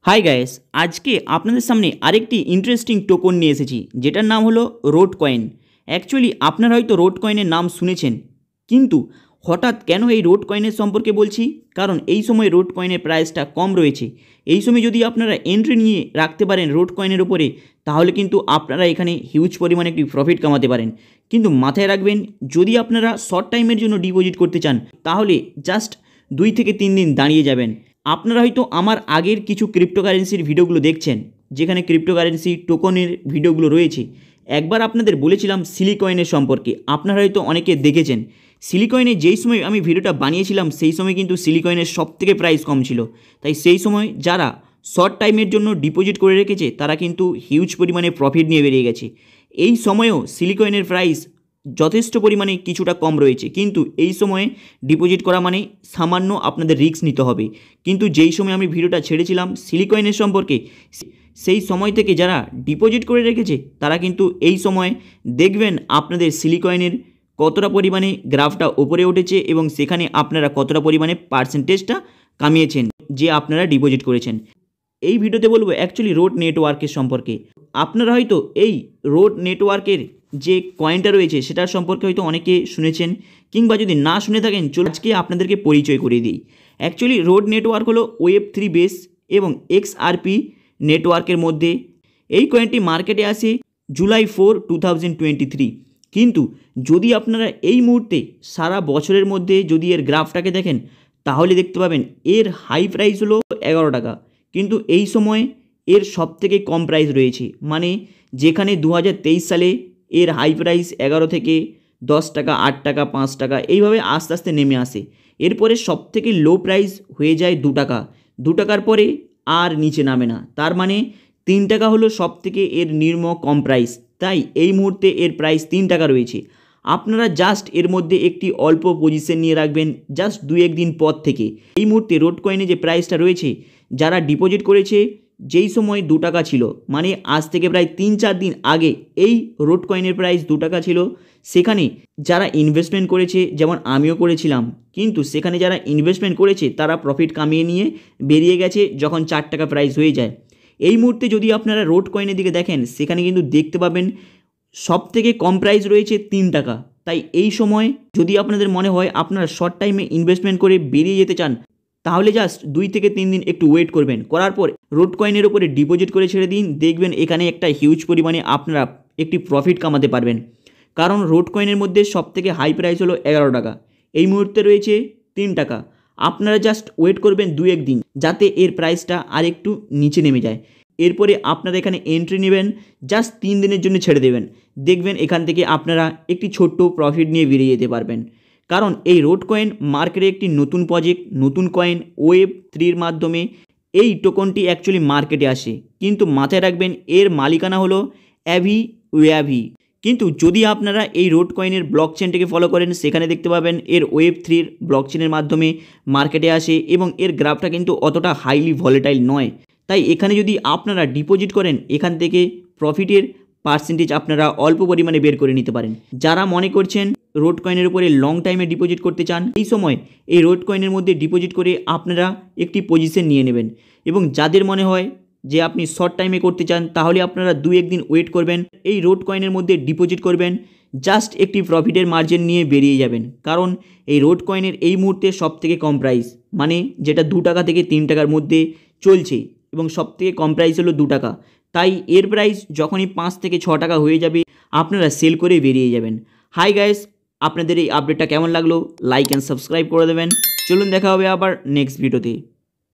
Hi guys, আজকে আপনাদের সামনে আরেকটি ইন্টারেস্টিং টোকন নিয়ে এসেছি যেটার নাম হলো রোড কয়েন। অ্যাকচুয়ালি আপনারা হয়তো রোড কয়েনের নাম শুনেছেন, কিন্তু হঠাৎ কেন এই রোড কয়েনের সম্পর্কে বলছি, কারণ এই সময় রোড কয়েনের প্রাইসটা কম রয়েছে। এই সময় যদি আপনারা এন্ট্রি নিয়ে রাখতে পারেন রোড কয়েনের উপরে, তাহলে কিন্তু আপনারা এখানে হিউজ পরিমাণে একটি প্রফিট কামাতে পারেন। কিন্তু মাথায় রাখবেন, যদি আপনারা শর্ট টাইমের জন্য ডিপোজিট করতে চান, তাহলে জাস্ট 2 থেকে 3 দিন দাঁড়িয়ে যাবেন। আপনারা হয়তো আমার আগের কিছু ক্রিপ্টোকারেন্সির ভিডিওগুলো দেখছেন, যেখানে ক্রিপ্টোকারেন্সি টোকনের ভিডিওগুলো রয়েছে। একবার আপনাদের বলেছিলাম সিলিকয়েনের সম্পর্কে, আপনারা হয়তো অনেকে দেখেছেন। সিলিকয়েনে যেই সময় আমি ভিডিওটা বানিয়েছিলাম, সেই সময় কিন্তু সিলিকয়েনের সবথেকে প্রাইস কম ছিল। তাই সেই সময় যারা শর্ট টাইমের জন্য ডিপোজিট করে রেখেছে, তারা কিন্তু হিউজ পরিমাণে প্রফিট নিয়ে বেরিয়ে গেছে। এই সময়েও সিলিকয়েনের প্রাইস যথেষ্ট পরিমাণে কিছুটা কম রয়েছে, কিন্তু এই সময়ে ডিপোজিট করা মানে সামান্য আপনাদের রিস্ক নিতে হবে। কিন্তু যেই সময় আমি ভিডিওটা ছেড়েছিলাম সিলিকয়েনের সম্পর্কে, সেই সময় থেকে যারা ডিপোজিট করে রেখেছে, তারা কিন্তু এই সময় দেখবেন আপনাদের সিলিকয়েনের কতটা পরিমাণে গ্রাফটা ওপরে উঠেছে এবং সেখানে আপনারা কতটা পরিমাণে পার্সেন্টেজটা কামিয়েছেন যে আপনারা ডিপোজিট করেছেন। এই ভিডিওতে বলবো অ্যাকচুয়ালি রোড নেটওয়ার্কের সম্পর্কে। আপনারা হয়তো এই রোড নেটওয়ার্কের যে কয়েনটা রয়েছে সেটার সম্পর্কে হয়তো অনেকে শুনেছেন, কিংবা যদি না শুনে থাকেন, চলো আজকে আপনাদেরকে পরিচয় করিয়ে দিই। অ্যাকচুয়ালি রোড নেটওয়ার্ক হলো Web3 বেস এবং XRP নেটওয়ার্কের মধ্যে। এই কয়েনটি মার্কেটে আসে জুলাই 4, 2023। কিন্তু যদি আপনারা এই মুহূর্তে সারা বছরের মধ্যে যদি এর গ্রাফটাকে দেখেন, তাহলে দেখতে পাবেন এর হাই প্রাইস হলো 11 টাকা, কিন্তু এই সময় এর সবথেকে কম প্রাইস রয়েছে। মানে যেখানে 2023 সালে এর হাই প্রাইস 11 থেকে 10 টাকা, 8 টাকা, 5 টাকা, এইভাবে আস্তে আস্তে নেমে আসে। এরপরে সবথেকে লো প্রাইস হয়ে যায় 2 টাকা। 2 টাকার পরে আর নিচে নামে না। তার মানে 3 টাকা হলো সবথেকে এর নিম্ন কম প্রাইস। তাই এই মুহূর্তে এর প্রাইস 3 টাকা রয়েছে। আপনারা জাস্ট এর মধ্যে একটি অল্প পজিশন নিয়ে রাখবেন জাস্ট 2-1 দিন পর থেকে। এই মুহূর্তে রোড কয়েনে যে প্রাইসটা রয়েছে, যারা ডিপোজিট করেছে যেই সময় 2 টাকা ছিল, মানে আজ থেকে প্রায় 3-4 দিন আগে এই রোড কয়েনের প্রাইস 2 টাকা ছিল। সেখানে যারা ইনভেস্টমেন্ট করেছে, যেমন আমিও করেছিলাম, কিন্তু সেখানে যারা ইনভেস্টমেন্ট করেছে তারা প্রফিট কামিয়ে নিয়ে বেরিয়ে গেছে যখন 4 টাকা প্রাইস হয়ে যায়। এই মুহূর্তে যদি আপনারা রোড কয়েনের দিকে দেখেন, সেখানে কিন্তু দেখতে পাবেন সবথেকে কম প্রাইস রয়েছে 3 টাকা। তাই এই সময় যদি আপনাদের মনে হয় আপনারা শর্ট টাইমে ইনভেস্টমেন্ট করে বেরিয়ে যেতে চান, তাহলে জাস্ট 2 থেকে 3 দিন একটু ওয়েট করবেন। করার পর রোড কয়েনের উপরে ডিপোজিট করে ছেড়ে দিন, দেখবেন এখানে একটা হিউজ পরিমাণে আপনারা একটি প্রফিট কামাতে পারবেন। কারণ রোড কয়েনের মধ্যে সবথেকে হাই প্রাইস হলো 11 টাকা, এই মুহূর্তে রয়েছে 3 টাকা। আপনারা জাস্ট ওয়েট করবেন 2-1 দিন, যাতে এর প্রাইসটা আরেকটু নিচে নেমে যায়। এরপরে আপনারা এখানে এন্ট্রি নেবেন, জাস্ট 3 দিনের জন্য ছেড়ে দেবেন। দেখবেন এখান থেকে আপনারা একটি ছোট্ট প্রফিট নিয়ে বেরিয়ে যেতে পারবেন। কারণ এই রোড কয়েন মার্কেটে একটি নতুন প্রজেক্ট, নতুন কয়েন Web3-র মাধ্যমে এই টোকনটি অ্যাকচুয়ালি মার্কেটে আসে। কিন্তু মাথায় রাখবেন এর মালিকানা হলো অ্যাভি ওয়াভি। কিন্তু যদি আপনারা এই রোড কয়েনের ব্লক চেনটাকে ফলো করেন, সেখানে দেখতে পাবেন এর Web3-র ব্লক চেনের মাধ্যমে মার্কেটে আসে এবং এর গ্রাফটা কিন্তু অতটা হাইলি ভলেটাইল নয়। তাই এখানে যদি আপনারা ডিপোজিট করেন, এখান থেকে প্রফিটের পার্সেন্টেজ আপনারা অল্প পরিমাণে বের করে নিতে পারেন। যারা মনে করছেন রোড কয়েনের উপরে লং টাইমে ডিপোজিট করতে চান, এই সময় এই রোড কয়েনের মধ্যে ডিপোজিট করে আপনারা একটি পজিশন নিয়ে নেবেন। এবং যাদের মনে হয় যে আপনি শর্ট টাইমে করতে চান, তাহলে আপনারা 2-1 দিন ওয়েট করবেন, এই রোড কয়েনের মধ্যে ডিপোজিট করবেন, জাস্ট একটি প্রফিটের মার্জিন নিয়ে বেরিয়ে যাবেন। কারণ এই রোড কয়েনের এই মুহূর্তে সবথেকে কম প্রাইস, মানে যেটা 2 টাকা থেকে 3 টাকার মধ্যে চলছে, এবং সবথেকে কম প্রাইস হলো 2 টাকা। তাই এর প্রাইস যখনই 5 থেকে 6 টাকা হয়ে যাবে, আপনারা সেল করে বেরিয়ে যাবেন। হাই গাইস, আপনাদের এই আপডেটটা কেমন লাগলো লাইক অ্যান্ড সাবস্ক্রাইব করে দেবেন। চলুন দেখা হবে আবার নেক্সট ভিডিওতে।